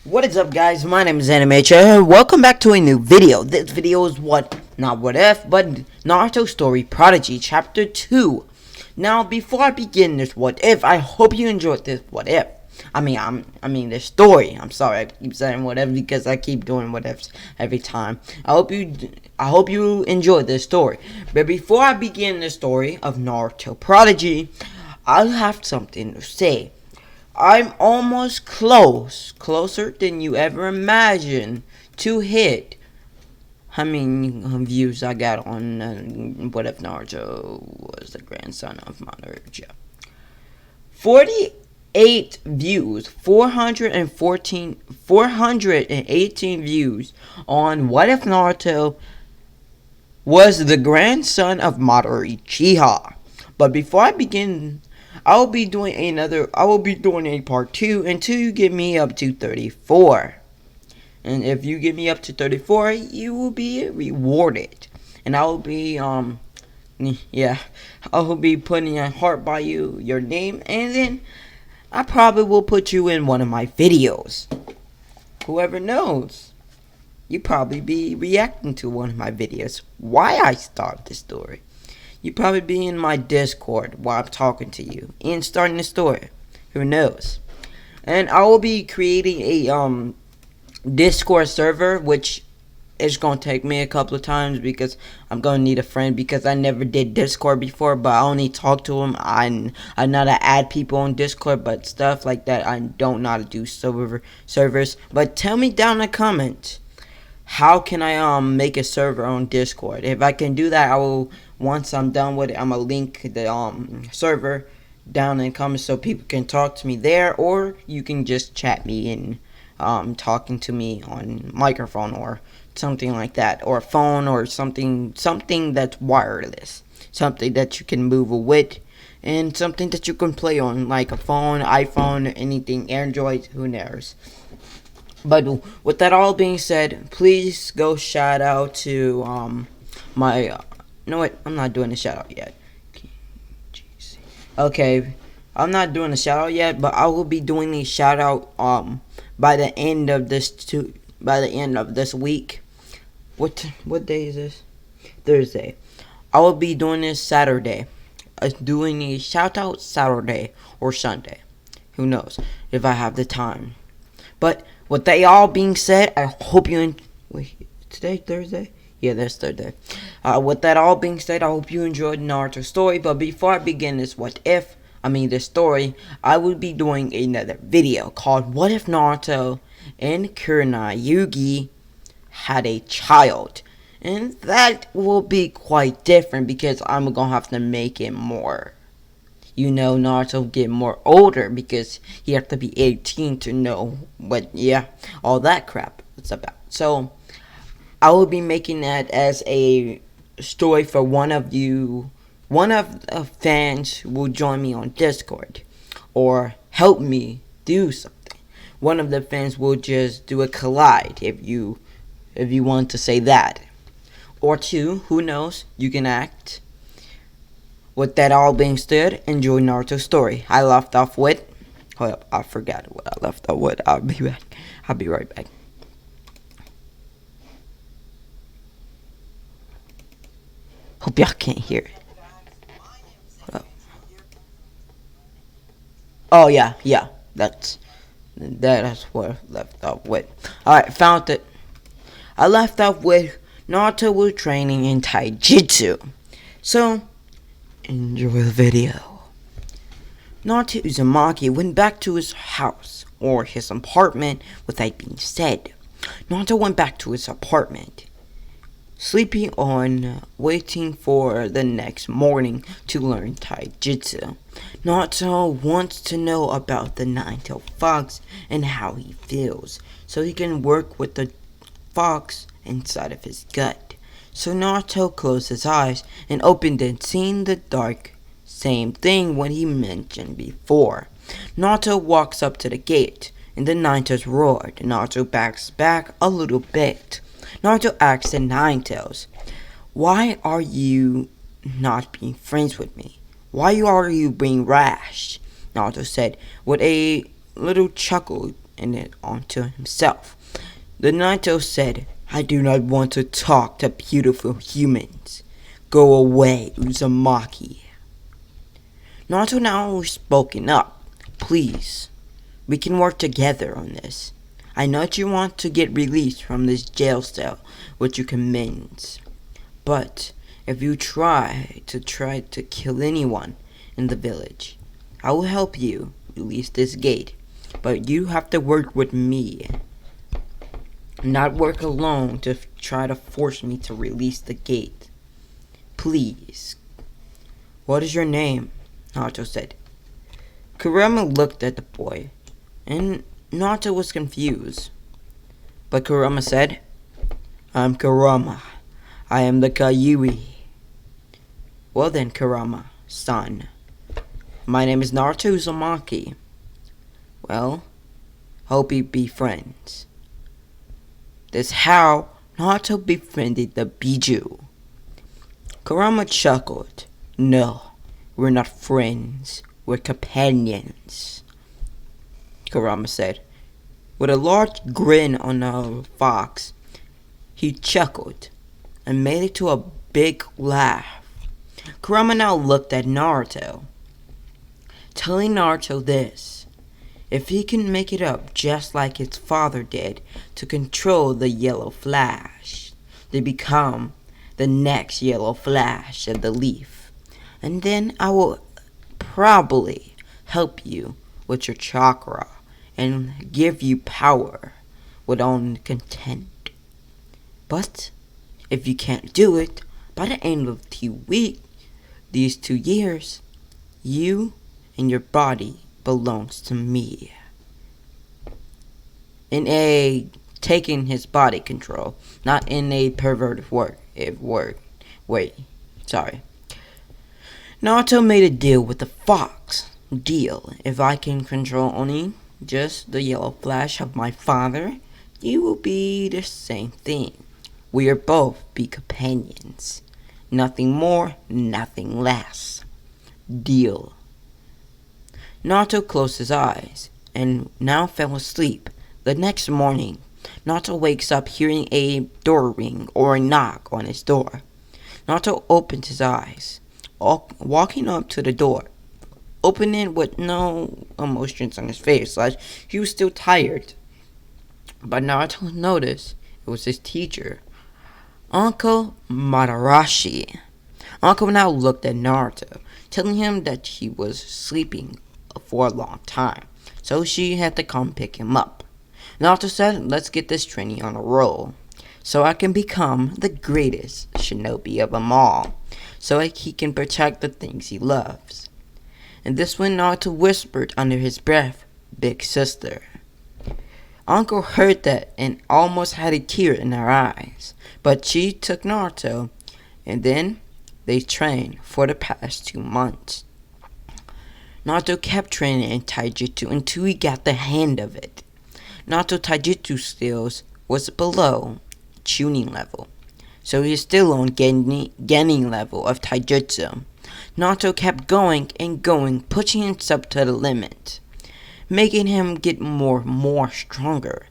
What is up, guys? My name is Animator. Welcome back to a new video. This video is not what if, but Naruto Story Prodigy Chapter 2. Now, before I begin this what if, I hope you enjoyed this what if. I mean this story. I'm sorry, I keep saying whatever because I keep doing what ifs every time. I hope you enjoyed this story. But before I begin the story of Naruto Prodigy, I'll have something to say. I'm almost closer than you ever imagined to hit. How many views I got on What If Naruto Was the Grandson of Naruto? 48 views, 418 views on What If Naruto Was the Grandson of Madara. But before I begin, I will be doing a part 2 until you get me up to 34. And if you get me up to 34, you will be rewarded. And I will be I will be putting a heart by your name, and then I probably will put you in one of my videos. Whoever knows, you probably be reacting to one of my videos. Why I start this story. You probably be in my Discord while I'm talking to you and starting the story. Who knows? And I will be creating a Discord server, which is gonna take me a couple of times because I'm gonna need a friend because I never did Discord before, but I only talk to them. I know how to add people on Discord, but stuff like that I don't know how to do servers. But tell me down in the comments, how can I make a server on Discord? If I can do that, I will. Once I'm done with it, I'm gonna link the server down in the comments so people can talk to me there, or you can just chat me and talking to me on microphone or something like that, or a phone or something that's wireless, something that you can move with, and something that you can play on like a phone, iPhone, anything, Android, who knows. But with that all being said, please go shout out to my. No, wait, I'm not doing a shout out yet. Okay, I'm not doing a shout out yet, but I will be doing a shout out by the end of this week. What day is this? Thursday. I will be doing this Saturday. Doing a shout out Saturday or Sunday. Who knows if I have the time. But with that all being said, I hope you wait, today Thursday? Yeah, that's Thursday. With that all being said, I hope you enjoyed Naruto's story. But before I begin this this story, I will be doing another video called What If Naruto and Kurenai Yugi Had a Child. And that will be quite different because I'm gonna have to make it more. Naruto get more older because he have to be 18 to know all that crap it's about. So I will be making that as a story for one of the fans who will join me on Discord or help me do something. One of the fans will just do a collide if you want to say that. Or two, who knows, you can act. With that all being said, enjoy Naruto's story. I left off with... Hold up, I forgot what I left off with. I'll be back. I'll be right back. Hope y'all can't hear it. Hold up. Oh, yeah. That's what I left off with. Alright, found it. I left off with Naruto was training in Taijutsu. So, enjoy the video. Naruto Uzumaki went back to his house, or his apartment, with that being said. Naruto went back to his apartment, sleeping on, waiting for the next morning to learn Taijutsu. Naruto wants to know about the nine-tailed fox and how he feels, so he can work with the fox inside of his gut. So Naruto closed his eyes and opened it, seeing the dark same thing what he mentioned before. Naruto walks up to the gate, and the Nine-Tails roared. Naruto backs back a little bit. Naruto asks the Nine-Tails, "Why are you not being friends with me? Why are you being rash?" Naruto said with a little chuckle it onto himself. The Naruto said, "I do not want to talk to beautiful humans. Go away, Uzumaki." Naruto now spoken up. "Please, we can work together on this. I know that you want to get released from this jail cell which you commend. But if you try to kill anyone in the village, I will help you release this gate. But you have to work with me. Not work alone to try to force me to release the gate. Please." "What is your name?" Naruto said. Kurama looked at the boy, and Naruto was confused. But Kurama said, "I'm Kurama. I am the Kayui." "Well then, Kurama, son. My name is Naruto Uzumaki. Well, hope we be friends." That's how Naruto befriended the Biju. Kurama chuckled. "No, we're not friends. We're companions," Kurama said. With a large grin on a fox, he chuckled and made it to a big laugh. Kurama now looked at Naruto, telling Naruto this: if he can make it up just like his father did to control the Yellow Flash, they become the next Yellow Flash of the Leaf. And then I will probably help you with your chakra and give you power with own content. But if you can't do it, by the end of these 2 years, you and your body belongs to me. In a taking his body control, not in a perverted way. Naruto made a deal with the fox. Deal: if I can control only just the Yellow Flash of my father, you will be the same thing. We are both be companions. Nothing more, nothing less. Deal. Naruto closed his eyes and now fell asleep. The next morning, Naruto wakes up hearing a door ring or a knock on his door. Naruto opened his eyes, walking up to the door, opened it with no emotions on his face, like he was still tired. But Naruto noticed it was his teacher, Uncle Madarashi. Uncle now looked at Naruto, telling him that he was sleeping for a long time, so she had to come pick him up. Naruto said, "Let's get this training on a roll, so I can become the greatest shinobi of them all, so he can protect the things he loves." And this when Naruto whispered under his breath, "Big sister." Uncle heard that and almost had a tear in her eyes, but she took Naruto, and then they trained for the past 2 months. Naruto kept training in taijutsu until he got the hang of it. Naruto taijutsu skills was below tuning level, so he is still on gaining level of taijutsu. Naruto kept going and going, pushing himself to the limit, making him get more stronger.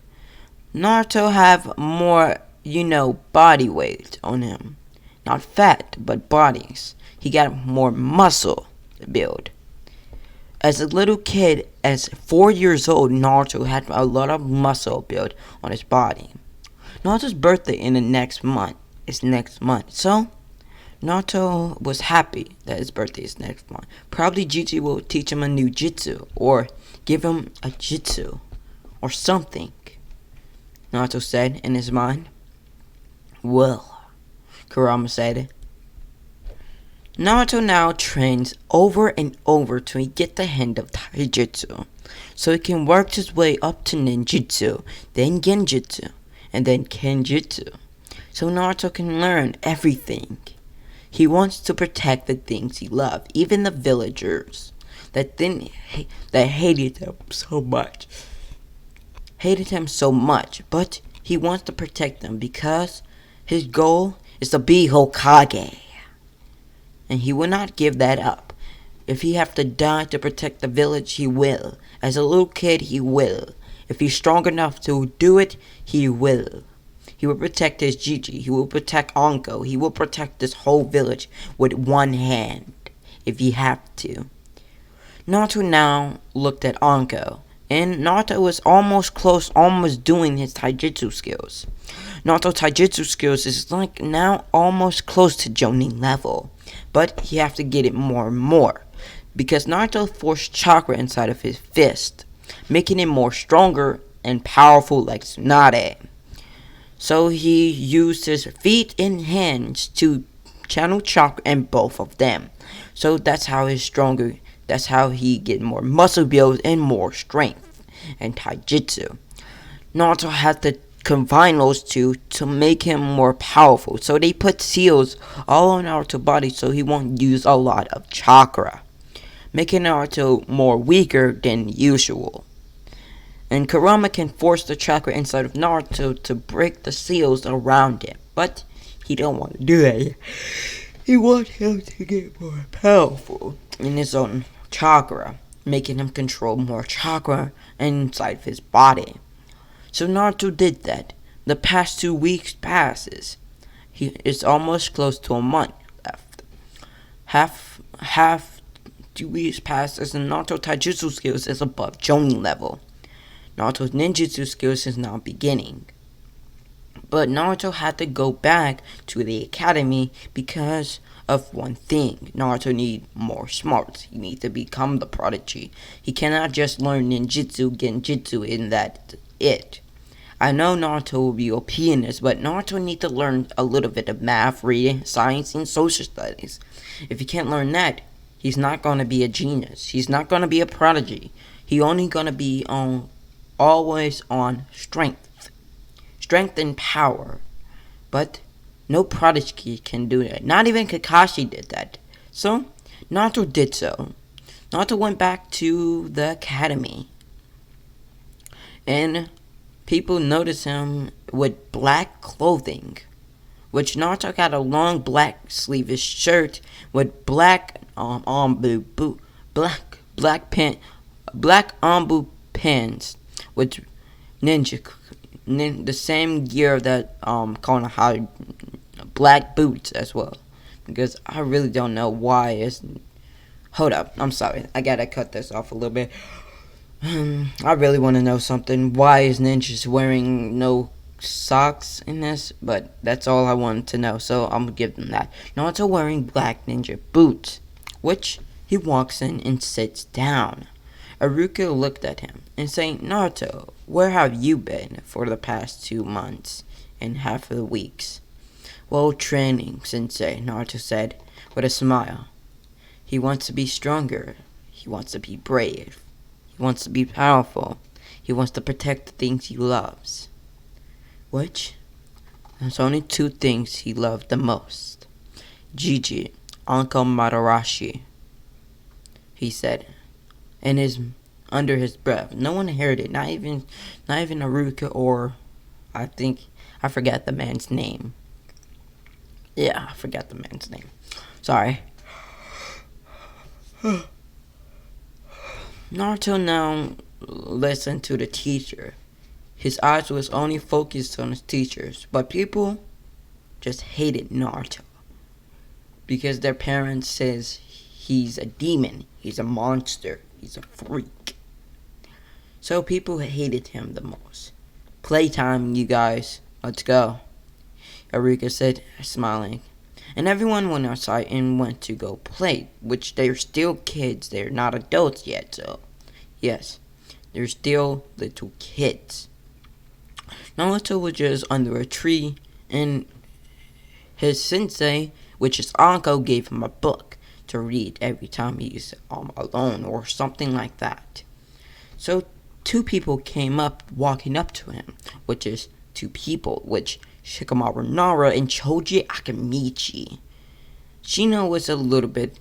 Naruto have more, body weight on him. Not fat, but bodies. He got more muscle to build. As a little kid, as 4 years old, Naruto had a lot of muscle built on his body. Naruto's birthday in the next month is next month, so Naruto was happy that his birthday is next month. Probably Gigi will teach him a new jutsu, or give him a jutsu, or something, Naruto said in his mind. "Well," Kurama said, Naruto now trains over and over till he get the hang of taijutsu, so he can work his way up to ninjutsu, then genjutsu, and then kenjutsu, so Naruto can learn everything. He wants to protect the things he loved, even the villagers that hated him so much, but he wants to protect them because his goal is to be Hokage. And he will not give that up. If he have to die to protect the village, he will. As a little kid, he will. If he's strong enough to do it, he will. He will protect his Gigi. He will protect Anko. He will protect this whole village with one hand, if he have to. Naruto now looked at Anko, and Naruto was almost close, almost doing his taijutsu skills. Naruto's taijutsu skills is like now almost close to Jonin level, but he have to get it more and more, because Naruto forced chakra inside of his fist, making him more stronger and powerful like Tsunade. So he used his feet and hands to channel chakra in both of them. So that's how he's stronger. That's how he get more muscle build and more strength and taijutsu. Naruto had to combine those two to make him more powerful. So they put seals all on Naruto's body so he won't use a lot of chakra, making Naruto more weaker than usual. And Kurama can force the chakra inside of Naruto to break the seals around him, but he don't want to do that. He wants him to get more powerful in his own chakra, making him control more chakra inside of his body. So Naruto did that. The past 2 weeks passes. It's almost close to a month left. Half 2 weeks passes, and Naruto taijutsu skills is above Jonin level. Naruto's ninjutsu skills is now beginning. But Naruto had to go back to the academy because of one thing. Naruto needs more smarts. He needs to become the prodigy. He cannot just learn ninjutsu, genjutsu, and that's it. I know Naruto will be OP in this, but Naruto needs to learn a little bit of math, reading, science, and social studies. If he can't learn that, he's not going to be a genius. He's not going to be a prodigy. He's only going to be always on strength and power. But no prodigy can do that. Not even Kakashi did that. So Naruto did so. Naruto went back to the academy, and people noticed him with black clothing, which Naruto got a long black sleeveless shirt with black black ambu pants with the same gear that Kona had, black boots as well. Because I really don't know why it's. Hold up, I'm sorry. I gotta cut this off a little bit. I really want to know something. Why is Ninja's wearing no socks in this? But that's all I wanted to know, so I'm gonna give them that. Naruto wearing black ninja boots, which he walks in and sits down. Aruka looked at him and saying, Naruto, where have you been for the past 2 months and half of the weeks? Well, training, Sensei, Naruto said with a smile. He wants to be stronger. He wants to be brave. He wants to be powerful. He wants to protect the things he loves. Which? There's only 2 things he loved the most. Gigi, Uncle Madarashi, he said, and under his breath. No one heard it, not even Aruka, or I forgot the man's name. Yeah, I forgot the man's name. Sorry. Naruto now listened to the teacher. His eyes was only focused on his teachers, but people just hated Naruto because their parents says he's a demon, he's a monster, he's a freak. So people hated him the most. Playtime, you guys. Let's go, Eureka said, smiling. And everyone went outside and went to go play, which they're still kids. They're not adults yet, so yes, they're still little kids. Naruto was just under a tree, and his sensei, which is Anko, gave him a book to read every time he's alone or something like that. So 2 people came up, walking up to him, which is 2 people, which Shikamaru Nara and Choji Akamichi. Shino was a little bit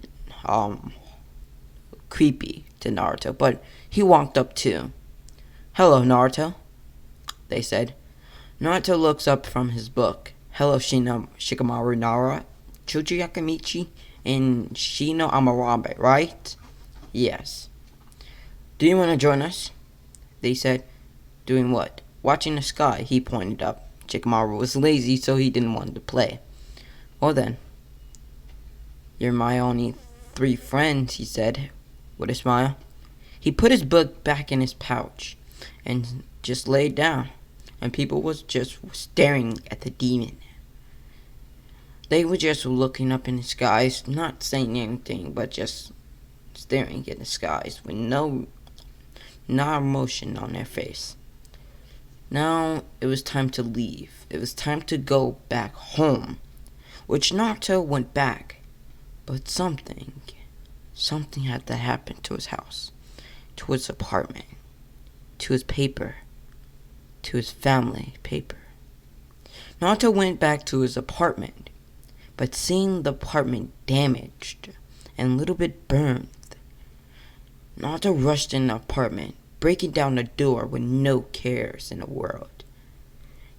creepy to Naruto, but he walked up too. Hello, Naruto, they said. Naruto looks up from his book. Hello, Shikamaru Nara, Choji Akamichi, and Shino Amarabe, right? Yes. Do you want to join us? They said. Doing what? Watching the sky, he pointed up. Shikamaru was lazy, so he didn't want to play. Well then, you're my only 3 friends, he said, with a smile. He put his book back in his pouch and just laid down, and people was just staring at the demon. They were just looking up in the skies, not saying anything, but just staring at the skies with no emotion on their face. Now it was time to leave. It was time to go back home, which Naruto went back, but something had to happen to his house, to his apartment, to his paper, to his family paper. Naruto went back to his apartment, but seeing the apartment damaged and a little bit burned, Naruto rushed in the apartment, breaking down the door with no cares in the world.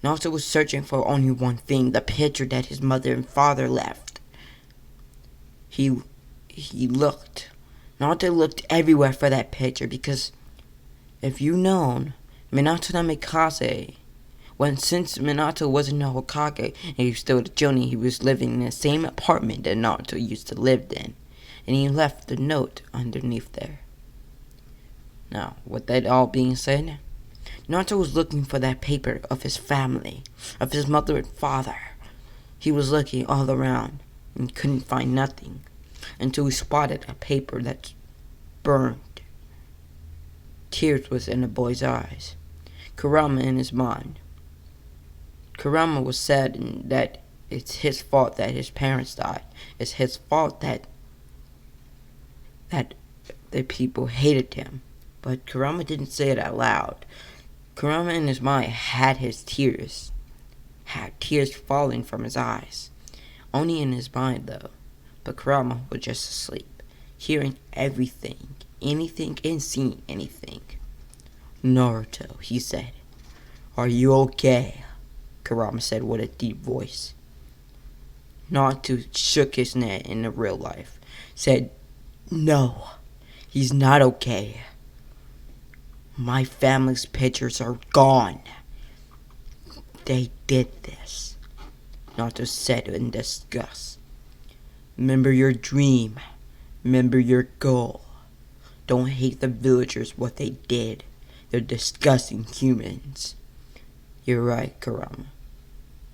Naruto was searching for only one thing, the picture that his mother and father left. He looked. Naruto looked everywhere for that picture because, if you known, Minato Namikaze, since Minato wasn't a Hokage and he was still a Jonin, he was living in the same apartment that Naruto used to live in, and he left a note underneath there. Now, with that all being said, Naruto was looking for that paper of his family, of his mother and father. He was looking all around and couldn't find nothing until he spotted a paper that's burned. Tears was in the boy's eyes. Kurama in his mind. Kurama was sad that it's his fault that his parents died. It's his fault that the people hated him. But Kurama didn't say it out loud. Kurama in his mind had tears falling from his eyes. Only in his mind though. But Kurama was just asleep, hearing everything, anything, and seeing anything. Naruto, he said. Are you okay? Kurama said with a deep voice. Naruto shook his head in the real life. Said, no, he's not okay. My family's pictures are gone. They did this, Naruto said in disgust. Remember your dream. Remember your goal. Don't hate the villagers what they did. They're disgusting humans. You're right, Kurama.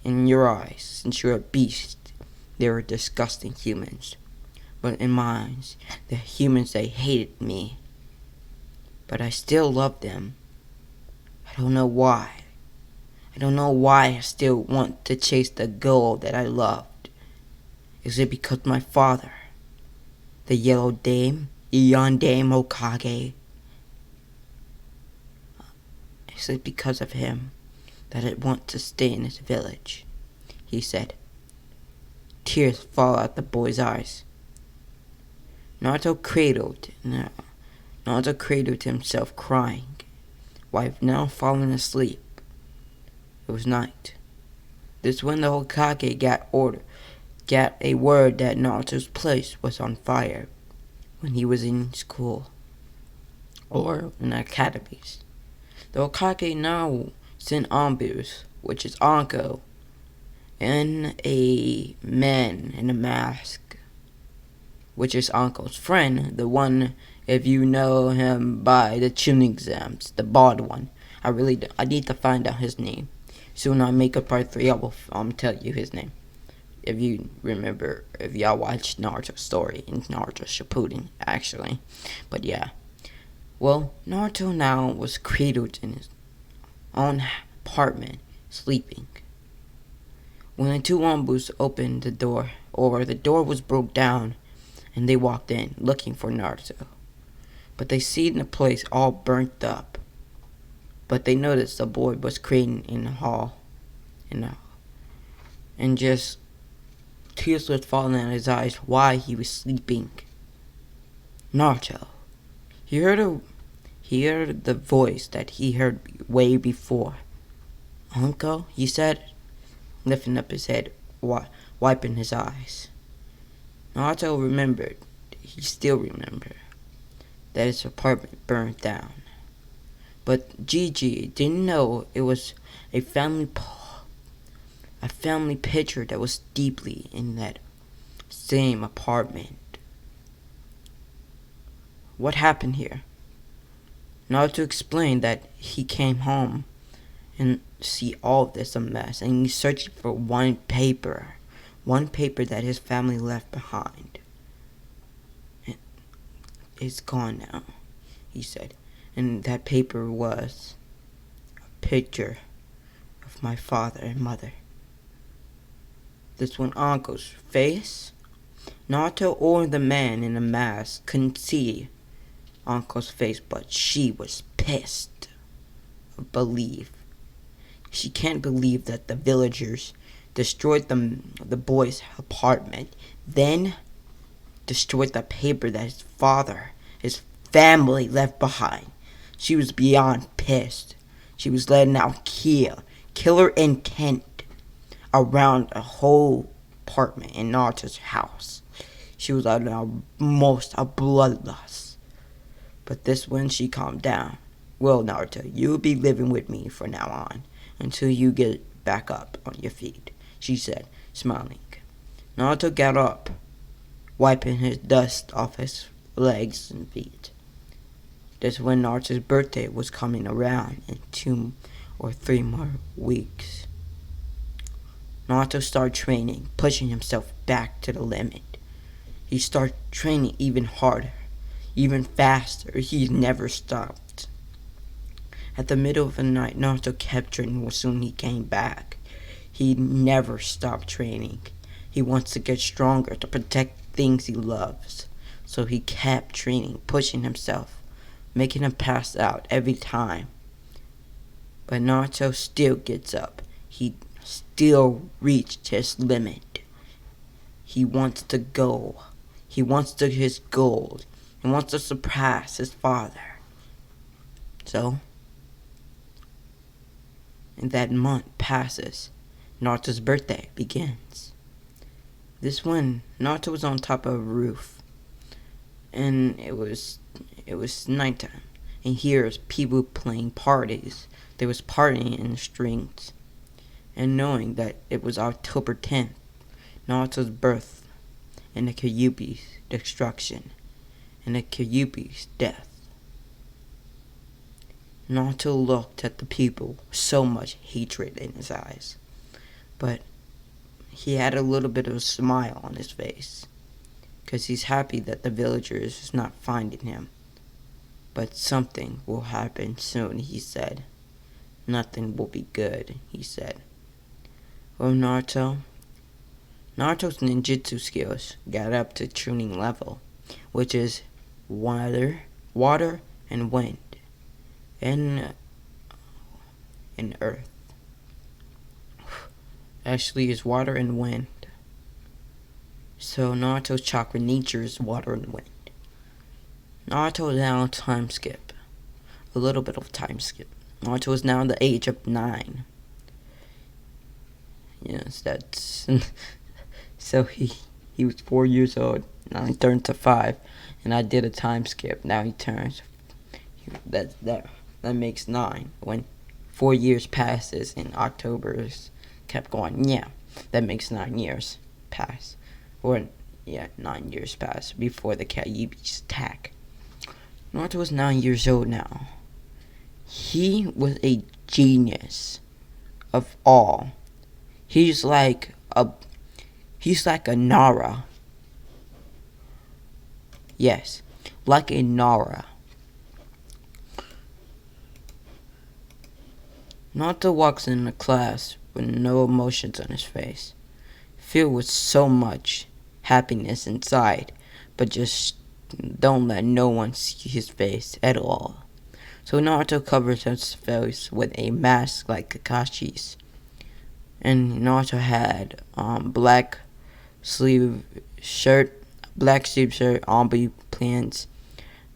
In your eyes, since you're a beast, they were disgusting humans. But in mine, the humans, they hated me. But I still love them. I don't know why. I don't know why I still want to chase the goal that I loved. Is it because my father, the Yellow Dame, Eon Dame Hokage? Is it because of him that I want to stay in this village? He said. Tears fall out the boy's eyes. Naruto cradled himself crying, while now falling asleep. It was night. This when the Hokage got a word that Naruto's place was on fire when he was in school or in the academies. The Hokage now sent Anbus, which is Anko, and a man in a mask, which is Anko's friend, the one, if you know him by the tuning exams, the bald one. I need to find out his name. Soon I make a part 3, I will tell you his name. If you remember, if y'all watched Naruto's story in Naruto Shippuden, actually. But yeah. Well, Naruto now was cradled in his own apartment, sleeping. When the 2 Anbus opened the door, or the door was broke down, and they walked in, looking for Naruto. But they seen the place all burnt up. But they noticed the boy was cradled in the hall. And just tears was falling out of his eyes while he was sleeping. Naruto. He heard the voice that he heard way before. Uncle, he said, lifting up his head, wiping his eyes. Naruto remembered, he still remembered, that his apartment burned down. But Gigi didn't know it was a family picture that was deeply in that same apartment. What happened here? Naruto explained that he came home and see all of this a mess, and he's searching for one paper that his family left behind. It's gone now, he said, and that paper was a picture of my father and mother. This one uncle's face. Naruto or the man in the mask couldn't see uncle's face, but she was pissed. She can't believe that the villagers destroyed the boy's apartment, then destroyed the paper that his family left behind. She was beyond pissed. She was letting out killer intent around a whole apartment in Naruto's house. She was letting out most a bloodlust. But this one, she calmed down. Well, Naruto, you'll be living with me from now on until you get back up on your feet, she said, smiling. Naruto got up, wiping his dust off his legs and feet. That's when Naruto's birthday was coming around in 2 or 3 more weeks. Naruto started training, pushing himself back to the limit. He started training even harder, even faster. He never stopped. At the middle of the night, Naruto kept training as soon as he came back. He never stopped training. He wants to get stronger to protect things he loves. So he kept training, pushing himself, making him pass out every time. But Naruto still gets up. He still reached his limit. He wants to go. He wants to his goal. He wants to surpass his father. So, and that month passes. Naruto's birthday begins. This one, Naruto was on top of a roof, and it was nighttime. And here's people playing parties. They was partying in the streets, and knowing that it was October 10th, Naruto's birth, and the Kyuubi's destruction, and the Kyuubi's death. Naruto looked at the people with so much hatred in his eyes, but he had a little bit of a smile on his face, because he's happy that the villagers is not finding him. But something will happen soon, he said. Nothing will be good, he said. Well, Naruto's ninjutsu skills got up to tuning level, which is water, and wind, and earth. Actually, it's water and wind. So Naruto's chakra nature is water and wind. Naruto is now time skip. A little bit of time skip. Naruto is now the age of 9. Yes, that's so he was 4 years old. Now he turned to 5, and I did a time skip. Now he turns. That makes 9. When 4 years passes and October's kept going, yeah, that makes 9 years pass. Or, yeah, 9 years pass before the Kyuubi's attack. Naruto was 9 years old now. He was a genius of all. He's like a Nara. Yes, like a Nara. Naruto walks in the class with no emotions on his face, filled with so much happiness inside, but just don't let no one see his face at all. So Naruto covers his face with a mask like Kakashi's. And Naruto had black sleeve shirt, ombre pants,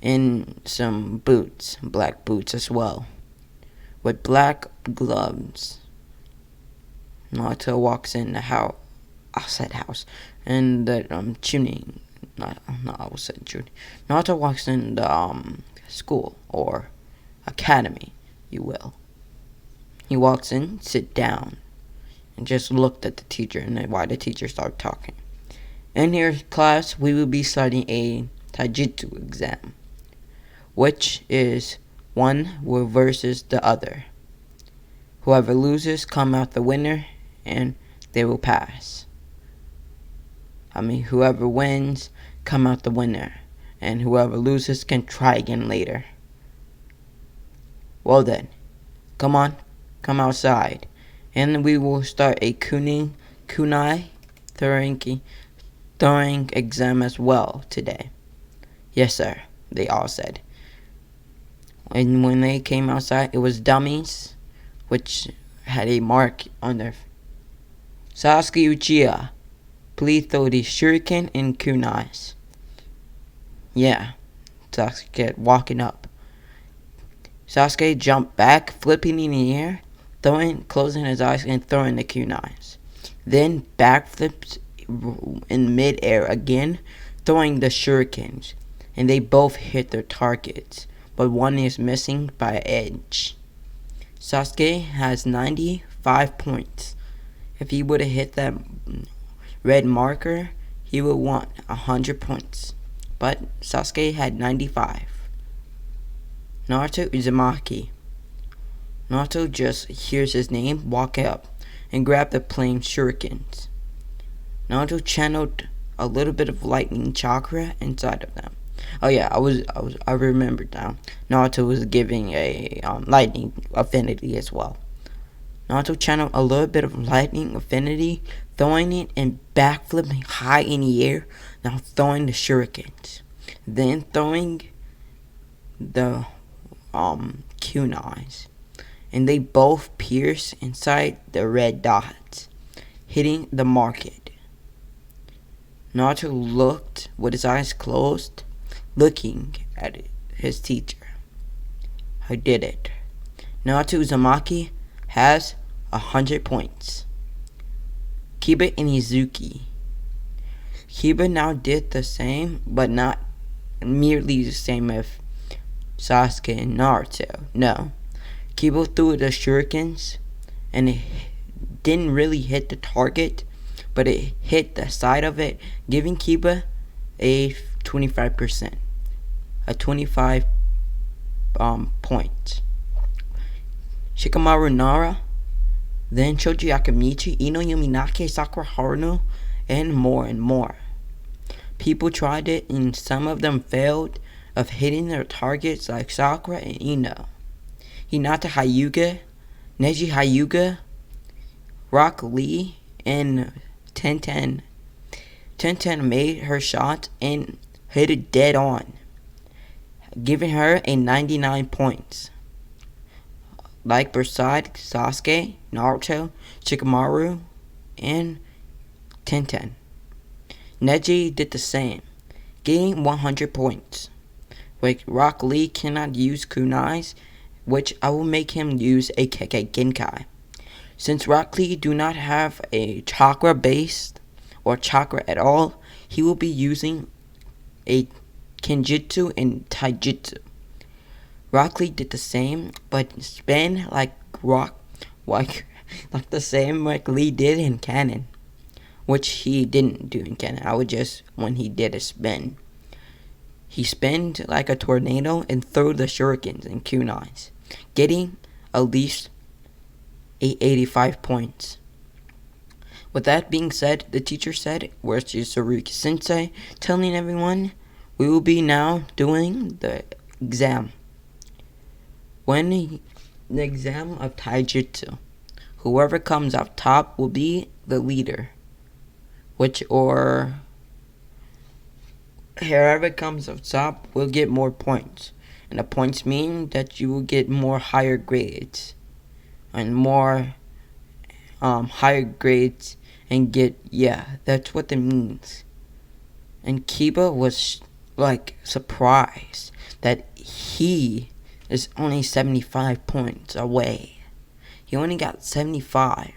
and some boots, black boots as well, with black gloves. Naruto walks in the outside house, and the tuning. Not outside tuning. Naruto walks in the school or academy, You will. He walks in, sit down, and just looked at the teacher, and then while the teacher started talking. In here, class, we will be studying a taijutsu exam, which is one versus the other. Whoever loses come out the winner, and they will pass. Whoever wins come out the winner, and whoever loses can try again later. Well then, come outside, and we will start a kunai throwing exam as well today. Yes, sir, they all said. And when they came outside, it was dummies, which had a mark on their Sasuke Uchiha, please throw the shuriken and kunais. Yeah, Sasuke kept walking up. Sasuke jumped back, flipping in the air, closing his eyes and throwing the kunais. Then backflips in mid-air again, throwing the shurikens, and they both hit their targets, but one is missing by an edge. Sasuke has 95 points. If he would have hit that red marker, he would want 100 points, but Sasuke had 95. Naruto Uzumaki. Naruto just hears his name, walk up, and grab the plain shurikens. Naruto channeled a little bit of lightning chakra inside of them. Oh yeah, I remembered now. Naruto was giving a lightning affinity as well. Naruto channeled a little bit of lightning affinity, throwing it and backflipping high in the air, now throwing the shurikens. Then throwing the kunais, and they both pierce inside the red dots, hitting the market. Naruto looked with his eyes closed, looking at his teacher. I did it. Naruto Uzumaki has 100 points. Kiba and Izuki. Kiba now did the same, but not merely the same as Sasuke and Naruto. No. Kiba threw the shurikens, and it didn't really hit the target, but it hit the side of it, giving Kiba a 25%. A 25 points. Shikamaru Nara, then Choji Akamichi, Ino Yuminake, Sakura Haruno, and more. People tried it, and some of them failed of hitting their targets like Sakura and Ino. Hinata Hyuga, Neji Hyuga, Rock Lee, and Tenten. Tenten made her shot and hit it dead on, giving her a 99 points. Like beside Sasuke, Naruto, Shikamaru, and Tenten. Neji did the same, getting 100 points. Like Rock Lee cannot use kunais, which I will make him use a Kekkei Genkai. Since Rock Lee do not have a chakra based or chakra at all, he will be using a Kenjutsu and Taijutsu. Rock Lee did the same, but spin like the same like Lee did in canon, which he didn't do in canon. I would just when he did a spin, he spinned like a tornado and threw the shurikens and kunais, getting at least 85 points. With that being said, the teacher said, "Where's your Tsurugi Sensei?" telling everyone, we will be now doing the exam. When the exam of Taijutsu, whoever comes out top will be the leader. Whoever comes out top will get more points. And the points mean that you will get more higher grades. And more higher grades and that's what it means. And Kiba was surprised that he is only 75 points away. He only got 25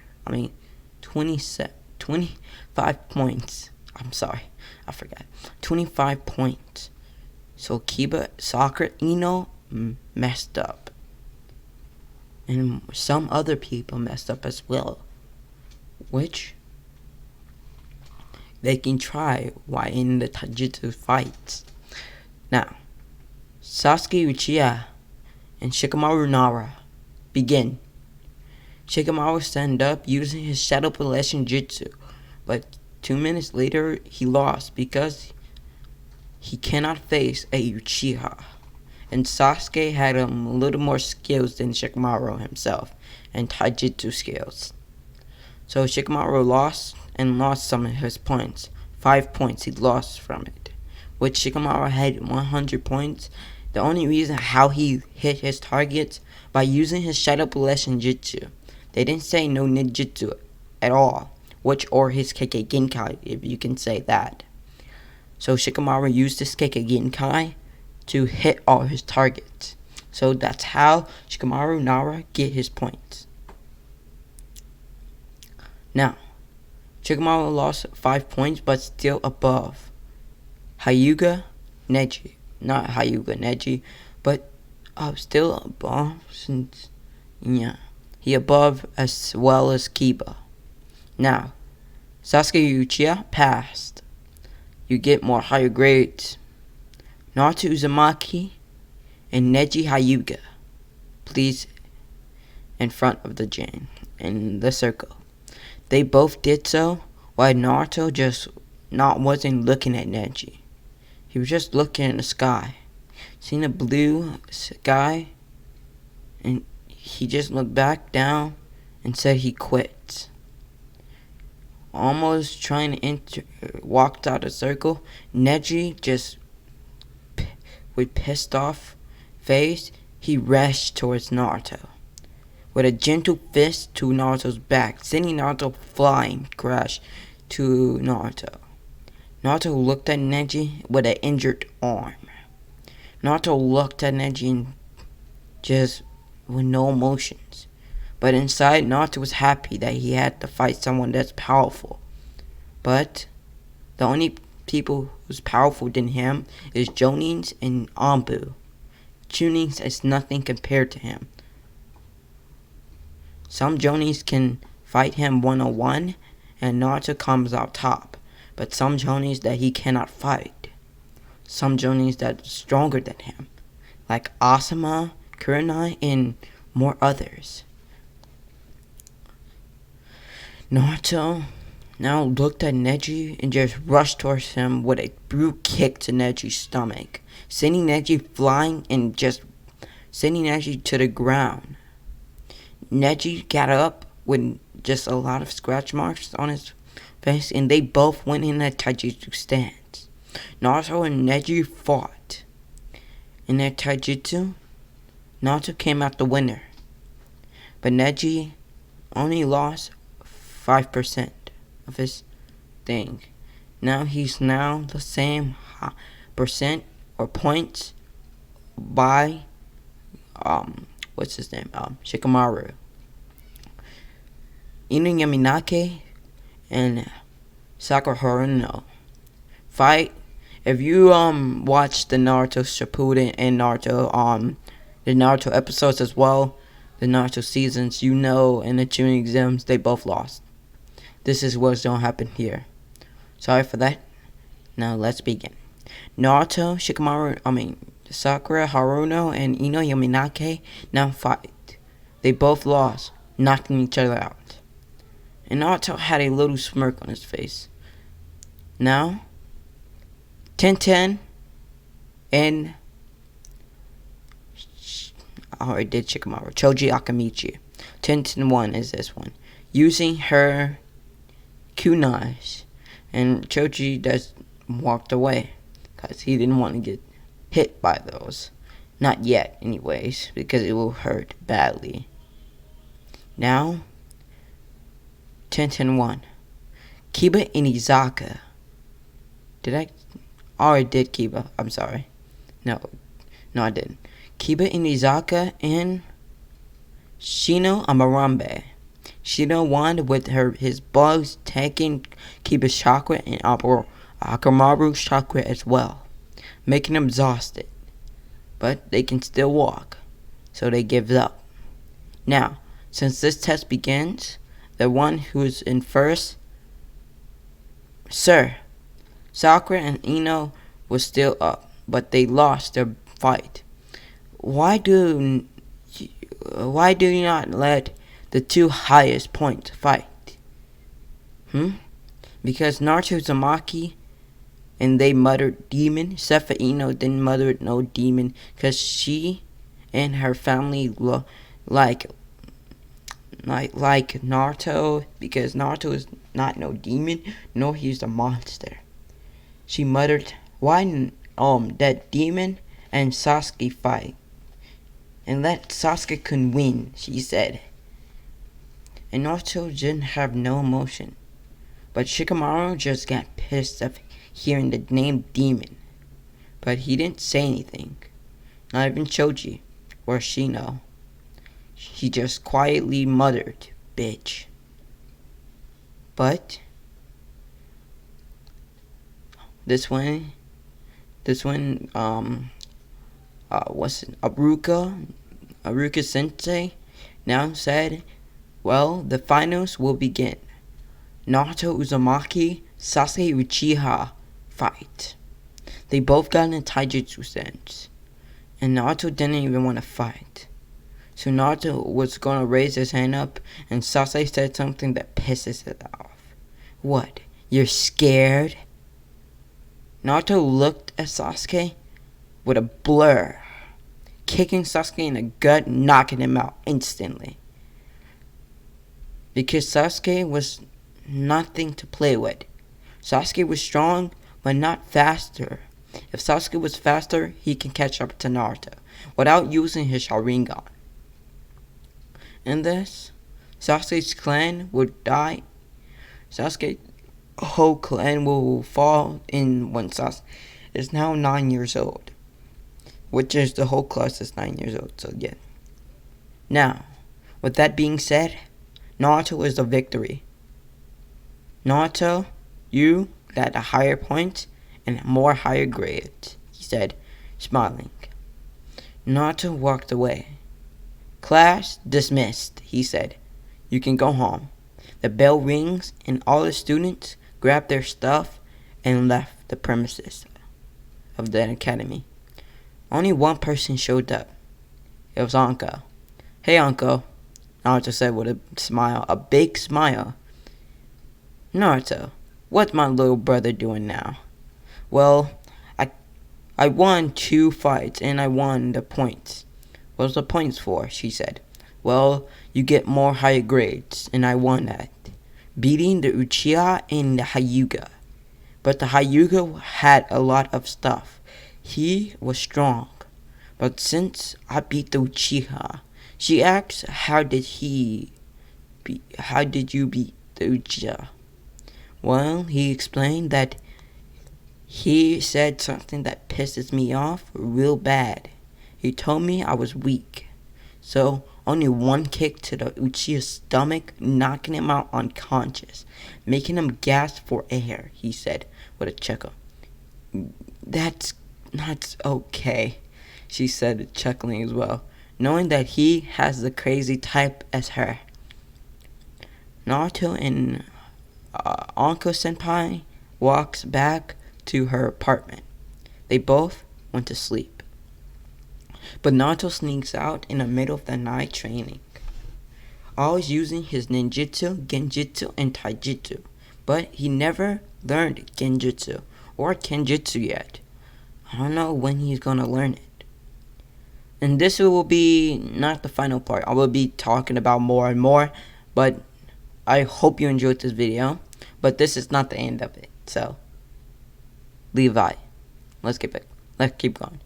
points. I'm sorry, I forgot. 25 points. So Kiba, Sakura, Ino messed up. And some other people messed up as well, which they can try while in the taijutsu fights. Now, Sasuke Uchiha and Shikamaru Nara begin. Shikamaru stand up using his Shadow Blessing Jutsu, but 2 minutes later he lost because he cannot face a Uchiha. And Sasuke had a little more skills than Shikamaru himself, and taijutsu skills. So Shikamaru lost some of his points. 5 points he lost from it. Which Shikamaru had 100 points. The only reason how he hit his targets by using his Shadow Blessing Jutsu. They didn't say no ninjutsu at all, or his Kekkei Genkai, if you can say that. So Shikamaru used his Kekkei Genkai to hit all his targets. So that's how Shikamaru Nara get his points. Now, Shikamaru lost 5 points, but still above Hyuga Neji. Not Hyuga Neji, but still above since, yeah. He above as well as Kiba. Now, Sasuke Uchiha passed. You get more higher grades. Naruto Uzumaki and Neji Hyuga, please, in front of the gym, in the circle. They both did so, while Naruto just wasn't looking at Neji. He was just looking in the sky. Seen a blue sky, and he just looked back down and said he quit. Almost trying to walked out the circle, Neji just with pissed off face, he rushed towards Naruto with a gentle fist to Naruto's back, sending Naruto flying crash to Naruto. Naruto looked at Neji with an injured arm. Naruto looked at Neji and just with no emotions. But inside, Naruto was happy that he had to fight someone that's powerful. But the only people who's powerful than him is Jonins and Anbu. Junins is nothing compared to him. Some Jonins can fight him one-on-one, and Naruto comes out top. But some Jonins that he cannot fight. Some Jonins that are stronger than him, like Asuma, Kurenai, and more others. Naruto now looked at Neji and just rushed towards him with a brute kick to Neji's stomach, sending Neji flying and just sending Neji to the ground. Neji got up with just a lot of scratch marks on his face, and they both went in a taijutsu stance. Naruto and Neji fought. In their taijutsu, Naruto came out the winner, but Neji only lost 5% of his thing. Now he's the same percent or points by what's his name? Shikamaru. Inu Yaminake and Sakura Haruno fight. If you watch the Naruto Shippuden and Naruto the Naruto episodes as well, the Naruto seasons, you know, in the Chunin exams they both lost. This is what's gonna happen here. Sorry for that. Now let's begin. Naruto, Sakura, Haruno, and Ino Yaminake now fight. They both lost, knocking each other out. And Naruto had a little smirk on his face. Now, Tenten and I already did Shikamaru. Choji Akamichi. Tenten 1 is this one. Using her kunais. And Choji just walked away because he didn't want to get hit by those. Not yet, anyways, because it will hurt badly. Now, Tenten 1. Kiba and Izaka. I did Kiba. I'm sorry. No, I didn't. Kiba and Izaka and Shino Amarambe. Shino won with his bugs taking Kiba's chakra and Akamaru's chakra as well, making them exhausted. But they can still walk, so they give up. Now, since this test begins, the one who's in first, Sir, Sakura and Ino was still up, but they lost their fight. Why do you not let the two highest points fight? Because Naruto Uzumaki and they muttered demon. Sepha Ino didn't mutter no demon because she and her family like Naruto, because Naruto is not no demon, nor he's a monster. She muttered, why that demon and Sasuke fight, and let Sasuke can win, she said. And Naruto didn't have no emotion, but Shikamaru just got pissed of hearing the name demon, but he didn't say anything, not even Choji or Shino. He just quietly muttered, bitch. But this one, what's it, Aruka Sensei now said, well, the finals will begin. Naruto Uzumaki, Sasuke Uchiha fight. They both got in taijutsu sense, and Naruto didn't even want to fight. So Naruto was gonna raise his hand up, and Sasuke said something that pisses it off. What? You're scared? Naruto looked at Sasuke with a blur, kicking Sasuke in the gut, knocking him out instantly. Because Sasuke was nothing to play with. Sasuke was strong, but not faster. If Sasuke was faster, he can catch up to Naruto without using his Sharingan. In this, Sasuke's clan would die. Sasuke's whole clan will fall in when Sasuke is now 9 years old. Which is the whole class is 9 years old, so yeah. Now, with that being said, Naruto is the victory. Naruto, you got a higher point and more higher grades, he said, smiling. Naruto walked away. Class dismissed, he said. You can go home. The bell rings and all the students grabbed their stuff and left the premises of the academy. Only one person showed up. It was Anko. Hey, Anko, Naruto said with a smile, a big smile. Naruto, what's my little brother doing now? Well, I won 2 fights and I won the points. What's the points for? She said. Well, you get more higher grades, and I won that, beating the Uchiha and the Hyuga. But the Hyuga had a lot of stuff. He was strong. But since I beat the Uchiha, she asked, how did you beat the Uchiha? Well, he explained that he said something that pisses me off real bad. He told me I was weak. So, only one kick to the Uchiha's stomach, knocking him out unconscious, making him gasp for air, he said with a chuckle. That's not okay, she said, chuckling as well, knowing that he has the crazy type as her. Naruto and Anko Senpai walks back to her apartment. They both went to sleep. But Naruto sneaks out in the middle of the night training, always using his ninjutsu, genjutsu, and taijutsu. But he never learned genjutsu or kenjutsu yet. I don't know when he's gonna learn it. And this will be not the final part. I will be talking about more and more, but I hope you enjoyed this video. But this is not the end of it. So, Levi, let's keep going.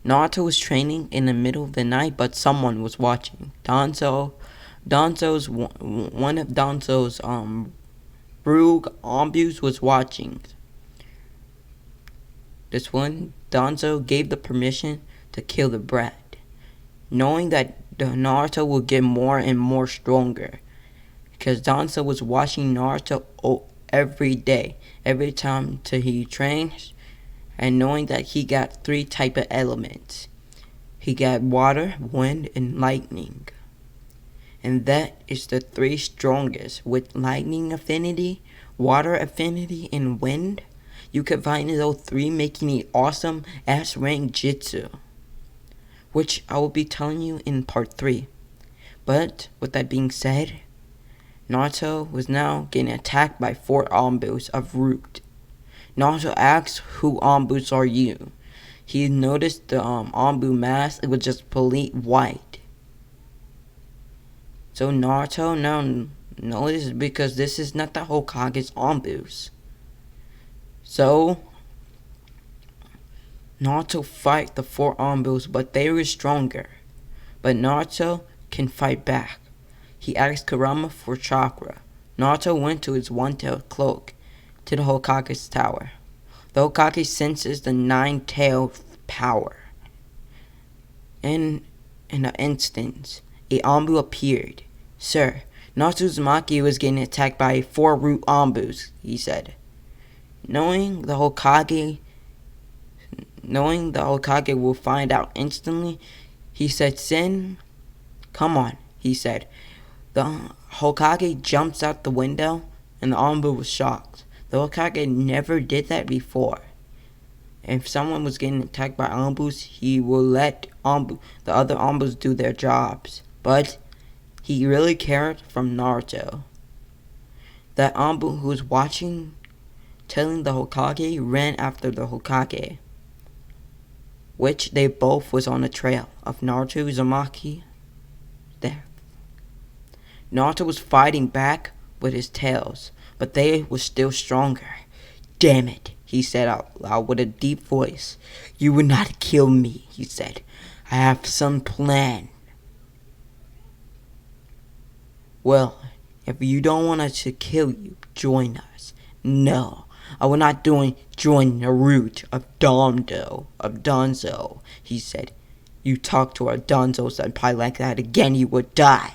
Naruto was training in the middle of the night, but someone was watching. One of Danzo's Rogue Ambus was watching. This one, Danzo gave the permission to kill the brat, knowing that Naruto will get more and more stronger. Because Danzo was watching Naruto every day, every time till he trains, and knowing that he got 3 type of elements. He got water, wind, and lightning. And that is the three strongest with lightning affinity, water affinity, and wind. You combine those three, making an awesome ass rank jutsu, which I will be telling you in part 3. But with that being said, Naruto was now getting attacked by 4 Anbus of Root. Naruto asks, "Who Anbus are you?" He noticed the Anbu mask, it was just complete white. So Naruto now noticed, because this is not the Hokage's Anbus. So Naruto fight the 4 Anbus, but they were stronger. But Naruto can fight back. He asked Kurama for chakra. Naruto went to his one-tailed cloak to the Hokage's tower. The Hokage senses the 9-tailed power. In an instant, a Anbu appeared. "Sir, Naruto Uzumaki was getting attacked by 4 root Anbus," he said. Knowing the Hokage will find out instantly, he said, "Come on," he said. The Hokage jumps out the window, and the Anbu was shocked. The Hokage never did that before. If someone was getting attacked by Anbus, he will let the other Anbus do their jobs. But he really cared from Naruto. That Anbu who was watching, telling the Hokage, ran after the Hokage, which they both was on the trail of Naruto Uzumaki there. Naruto was fighting back with his tails, but they were still stronger. "Damn it," he said out loud with a deep voice. "You will not kill me," he said. "I have some plan." "Well, if you don't want us to kill you, join us." "No, I will not join Naruto of Donzo," he said. "You talk to our Donzo senpai like that again, you will die."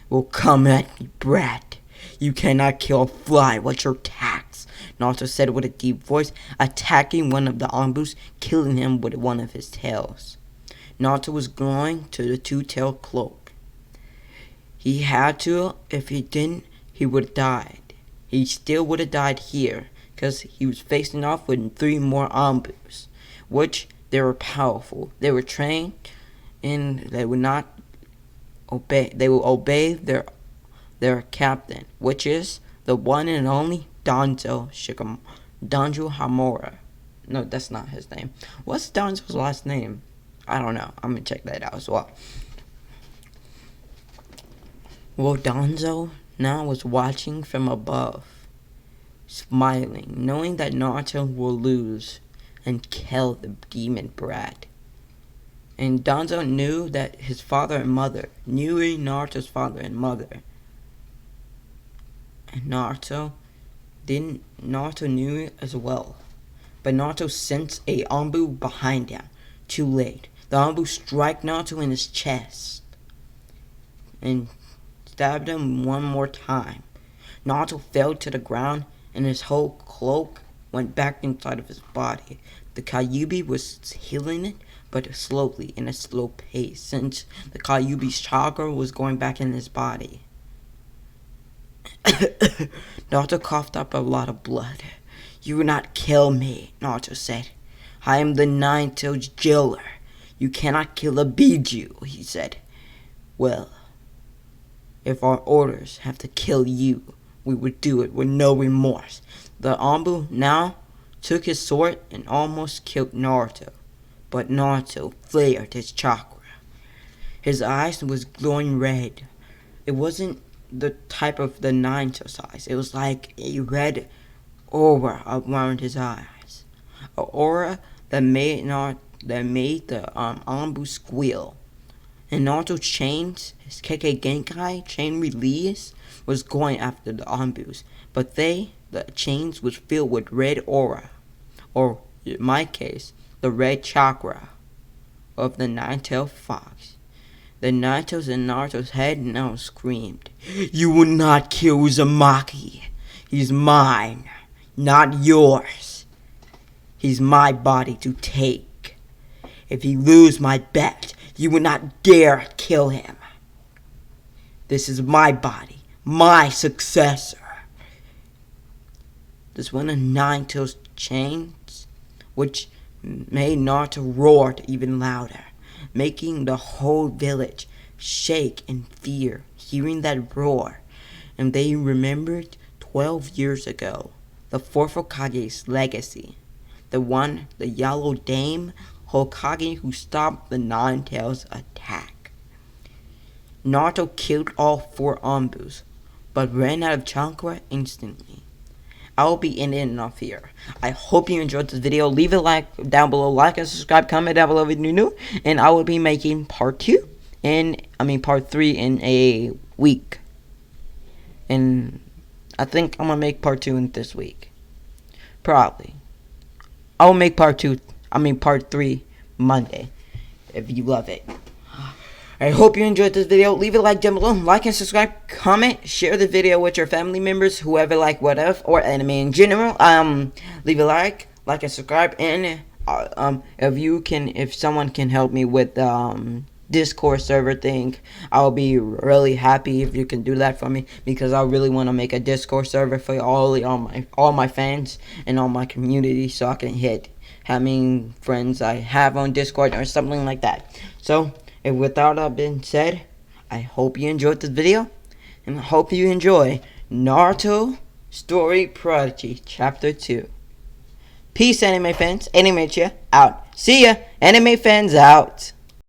"Well, come at me, brat. You cannot kill a fly. What's your tax?" Naruto said with a deep voice, attacking one of the Anbus, killing him with one of his tails. Naruto was going to the 2-tailed cloak. He had to. If he didn't, he would have died. He still would have died here, because he was facing off with 3 more Anbus, which they were powerful. They were trained, and they would not obey. They will obey their captain, which is the one and only Danzo Hamura. No, that's not his name. What's Danzo's last name? I don't know. I'm gonna check that out as well. Well, Danzo now was watching from above, smiling, knowing that Naruto will lose and kill the demon brat. And Danzo knew that his father and mother, knew Naruto's father and mother. And Naruto knew it as well. But Naruto sensed a Anbu behind him. Too late. The Anbu struck Naruto in his chest and stabbed him one more time. Naruto fell to the ground, and his whole cloak went back inside of his body. The Kyuubi was healing it, but slowly, in a slow pace, since the Kyuubi's chakra was going back in his body. Naruto coughed up a lot of blood. "You will not kill me," Naruto said. "I am the 9-tailed jailer. You cannot kill a Biju," he said. "Well, if our orders have to kill you, we would do it with no remorse." The Anbu now took his sword and almost killed Naruto, but Naruto flared his chakra. His eyes was glowing red. It wasn't the type of the 9-tailed eyes. It was like a red aura around his eyes, an aura that made the Anbu squeal. And Naruto's chains, his Kekkei Genkai chain release, was going after the Anbus, but the chains was filled with red aura, or in my case, the red chakra of the 9-tailed fox. The 9-tails in Naruto's head now screamed, "You will not kill Uzumaki. He's mine, not yours. He's my body to take. If you lose my bet, you will not dare kill him." This is my body, my successor. This one of Nine-Tails' chains, which made Naruto roar even louder, making the whole village shake in fear, hearing that roar. And they remembered 12 years ago, the fourth Hokage's legacy. The yellow dame Hokage who stopped the Nine-Tails attack. Naruto killed all 4 Anbus, but ran out of chakra instantly. I will be ending it off here. I hope you enjoyed this video. Leave a like down below. Like and subscribe. Comment down below if you're new. And I will be making part 3 in a week. And I think I'm going to make part 2 in this week. Probably. I will make part 3 Monday. If you love it. I hope you enjoyed this video. Leave a like down below. Like and subscribe. Comment. Share the video with your family members. Whoever like whatever. Or anime in general. Leave a like. Like and subscribe. And if someone can help me with Discord server thing, I'll be really happy if you can do that for me. Because I really want to make a Discord server for all my fans and all my community. So I can hit how many friends I have on Discord or something like that. So, and without that being said, I hope you enjoyed this video, and I hope you enjoy Naruto Story Prodigy Chapter 2. Peace, anime fans. Anime Chia out. See ya. Anime fans out.